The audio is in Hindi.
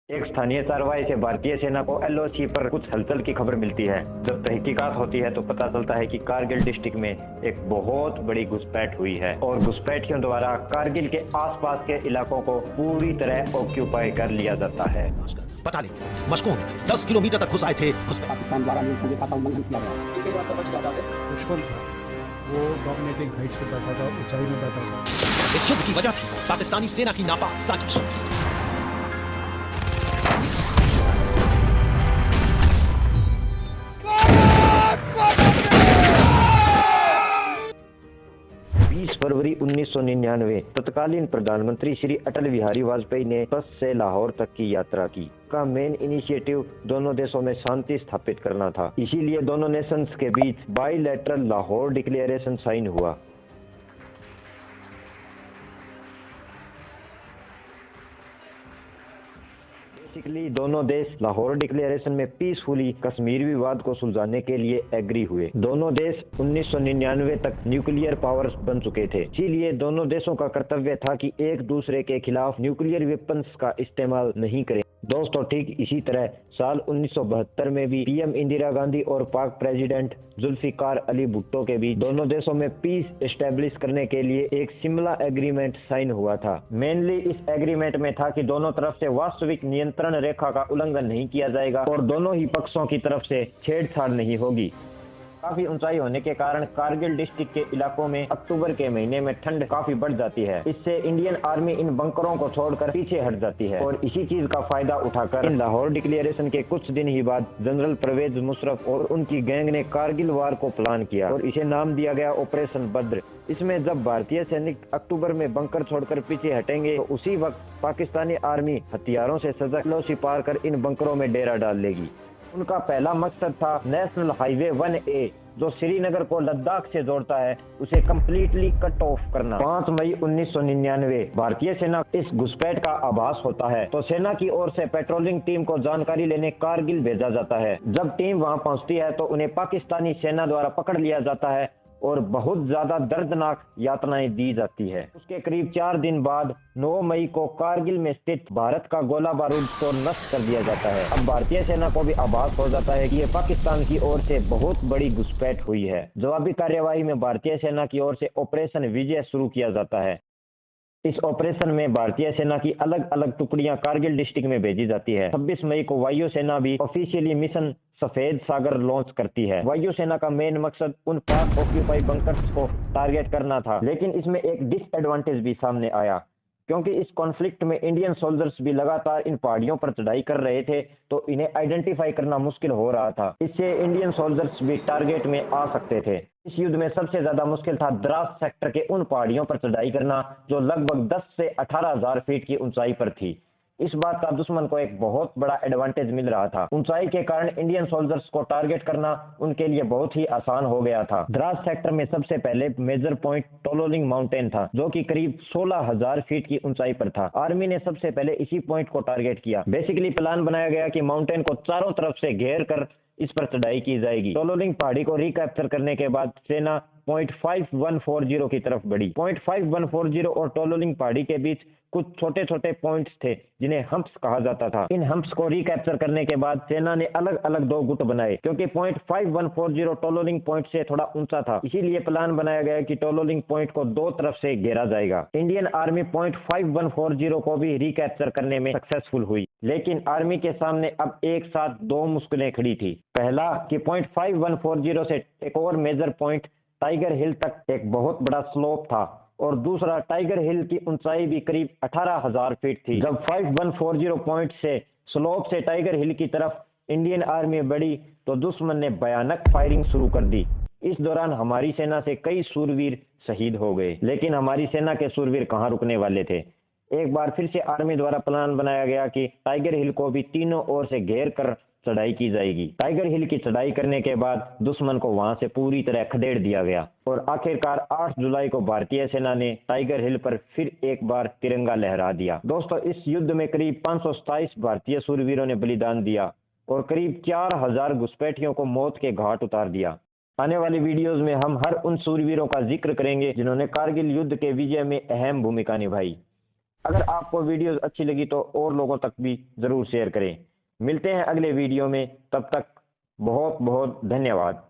एक स्थानीय कार्रवाई से भारतीय सेना को एलओसी पर कुछ हलचल की खबर मिलती है। जब तहकीकात होती है तो पता चलता है कि कारगिल डिस्ट्रिक्ट में एक बहुत बड़ी घुसपैठ हुई है और घुसपैठियों द्वारा कारगिल के आसपास के इलाकों को पूरी तरह ऑक्यूपाई कर लिया जाता है। पता नहीं मशकों में 10 किलोमीटर तक घुस आए थे। पाकिस्तान द्वारा मुल्क का उल्लंघन किया गया। दुश्मन था वो डोमिनेटिंग हाइट्स पे बैठा था, ऊंचाई में बैठा था। इस युद्ध की वजह थी पाकिस्तानी सेना की नापाक साजिश। 20 फरवरी 1999 तत्कालीन प्रधानमंत्री श्री अटल बिहारी वाजपेयी ने बस से लाहौर तक की यात्रा की। का मेन इनिशिएटिव दोनों देशों में शांति स्थापित करना था। इसीलिए दोनों नेशंस के बीच बाइलैटरल लाहौर डिक्लेरेशन साइन हुआ। बेसिकली दोनों देश लाहौर डिक्लेरेशन में पीसफुली कश्मीर विवाद को सुलझाने के लिए एग्री हुए। दोनों देश 1999 तक न्यूक्लियर पावर्स बन चुके थे, इसीलिए दोनों देशों का कर्तव्य था कि एक दूसरे के खिलाफ न्यूक्लियर वेपन्स का इस्तेमाल नहीं करें। दोस्तों, ठीक इसी तरह साल 1972 में भी पीएम इंदिरा गांधी और पाक प्रेसिडेंट जुल्फिकार अली भुट्टो के बीच दोनों देशों में पीस एस्टेब्लिश करने के लिए एक शिमला एग्रीमेंट साइन हुआ था। मेनली इस एग्रीमेंट में था कि दोनों तरफ से वास्तविक नियंत्रण रेखा का उल्लंघन नहीं किया जाएगा और दोनों ही पक्षों की तरफ से छेड़छाड़ नहीं होगी। काफी ऊंचाई होने के कारण कारगिल डिस्ट्रिक्ट के इलाकों में अक्टूबर के महीने में ठंड काफी बढ़ जाती है। इससे इंडियन आर्मी इन बंकरों को छोड़कर पीछे हट जाती है और इसी चीज का फायदा उठाकर इन लाहौर डिक्लेरेशन के कुछ दिन ही बाद जनरल परवेज मुशर्रफ और उनकी गैंग ने कारगिल वार को प्लान किया और इसे नाम दिया गया ऑपरेशन बद्र। इसमें जब भारतीय सैनिक अक्टूबर में बंकर छोड़कर पीछे हटेंगे तो उसी वक्त पाकिस्तानी आर्मी हथियारों से सजग लौसी पार कर इन बंकरों में डेरा डाल लेगी। उनका पहला मकसद था नेशनल हाईवे 1A जो श्रीनगर को लद्दाख से जोड़ता है, उसे कम्प्लीटली कट ऑफ करना। 5 मई 1999 भारतीय सेना इस घुसपैठ का आभास होता है तो सेना की ओर से पेट्रोलिंग टीम को जानकारी लेने कारगिल भेजा जाता है। जब टीम वहां पहुंचती है तो उन्हें पाकिस्तानी सेना द्वारा पकड़ लिया जाता है और बहुत ज्यादा दर्दनाक यातनाएं दी जाती है। उसके करीब 4 दिन बाद 9 मई को कारगिल में स्थित भारत का गोला बारूद को नष्ट कर दिया जाता है। अब भारतीय सेना को भी आभास हो जाता है कि ये पाकिस्तान की ओर से बहुत बड़ी घुसपैठ हुई है। जवाबी कार्यवाही में भारतीय सेना की ओर से ऑपरेशन विजय शुरू किया जाता है। इस ऑपरेशन में भारतीय सेना की अलग अलग टुकड़ियां कारगिल डिस्ट्रिक्ट में भेजी जाती है। 26 मई को वायु सेना भी ऑफिशियली मिशन सफेद सागर लॉन्च करती है। वायु सेना का मेन मकसद उन पाक ऑक्यूपाई बंकर्स को टारगेट करना था, लेकिन इसमें एक डिसएडवांटेज भी सामने आया क्योंकि इस कॉन्फ्लिक्ट में इंडियन सोल्जर्स भी लगातार इन पहाड़ियों पर चढ़ाई कर रहे थे तो इन्हें आइडेंटिफाई करना मुश्किल हो रहा था। इससे इंडियन सोल्जर्स भी टारगेट में आ सकते थे। इस युद्ध में सबसे ज्यादा मुश्किल था द्रास सेक्टर के उन पहाड़ियों पर चढ़ाई करना जो लगभग 10 से 18,000 फीट की ऊंचाई पर थी। इस बात का दुश्मन को एक बहुत बड़ा एडवांटेज मिल रहा था। ऊंचाई के कारण इंडियन सोल्जर्स को टारगेट करना उनके लिए बहुत ही आसान हो गया था। द्रास सेक्टर में सबसे पहले मेजर पॉइंट टोलोलिंग माउंटेन था जो कि करीब 16,000 फीट की ऊंचाई पर था। आर्मी ने सबसे पहले इसी पॉइंट को टारगेट किया। बेसिकली प्लान बनाया गया कि माउंटेन को चारों तरफ से घेर कर इस पर चढ़ाई की जाएगी। टोलोलिंग पहाड़ी को रिकैप्चर करने के बाद सेना पॉइंट 5140 की तरफ बढ़ी। पॉइंट 5140 और टोलोलिंग पहाड़ी के बीच कुछ छोटे छोटे पॉइंट्स थे जिन्हें हम्प्स कहा जाता था। इन हम्प्स को रिकैप्चर करने के बाद सेना ने अलग अलग 2 गुट बनाए। क्योंकि पॉइंट 5140 टोलोलिंग पॉइंट से थोड़ा ऊंचा था, इसीलिए प्लान बनाया गया कि टोलोलिंग पॉइंट को 2 तरफ से घेरा जाएगा। इंडियन आर्मी पॉइंट 5140 को भी रिकैप्चर करने में सक्सेसफुल हुई, लेकिन आर्मी के सामने अब एक साथ 2 मुश्किलें खड़ी थी। पहला कि पॉइंट 5140 से एक और मेजर पॉइंट टाइगर हिल तक एक बहुत बड़ा स्लोप था और दूसरा टाइगर हिल की ऊंचाई भी करीब 18,000 फीट थी। जब 5140 पॉइंट से स्लोप से टाइगर हिल की तरफ इंडियन आर्मी बढ़ी तो दुश्मन ने भयानक फायरिंग शुरू कर दी। इस दौरान हमारी सेना से कई शूरवीर शहीद हो गए, लेकिन हमारी सेना के शूरवीर कहां रुकने वाले थे। एक बार फिर से आर्मी द्वारा प्लान बनाया गया कि टाइगर हिल को भी तीनों ओर से घेर कर चढ़ाई की जाएगी। टाइगर हिल की चढ़ाई करने के बाद दुश्मन को वहां से पूरी तरह खदेड़ दिया गया और आखिरकार 8 जुलाई को भारतीय सेना ने टाइगर हिल पर फिर एक बार तिरंगा लहरा दिया। दोस्तों, इस युद्ध में करीब 527 भारतीय शूरवीरों ने बलिदान दिया और करीब 4,000 घुसपैठियों को मौत के घाट उतार दिया। आने वाली वीडियोज में हम हर उन शूरवीरों का जिक्र करेंगे जिन्होंने कारगिल युद्ध के विजय में अहम भूमिका निभाई। अगर आपको वीडियो अच्छी लगी तो और लोगों तक भी जरूर शेयर करें। मिलते हैं अगले वीडियो में, तब तक बहुत बहुत धन्यवाद।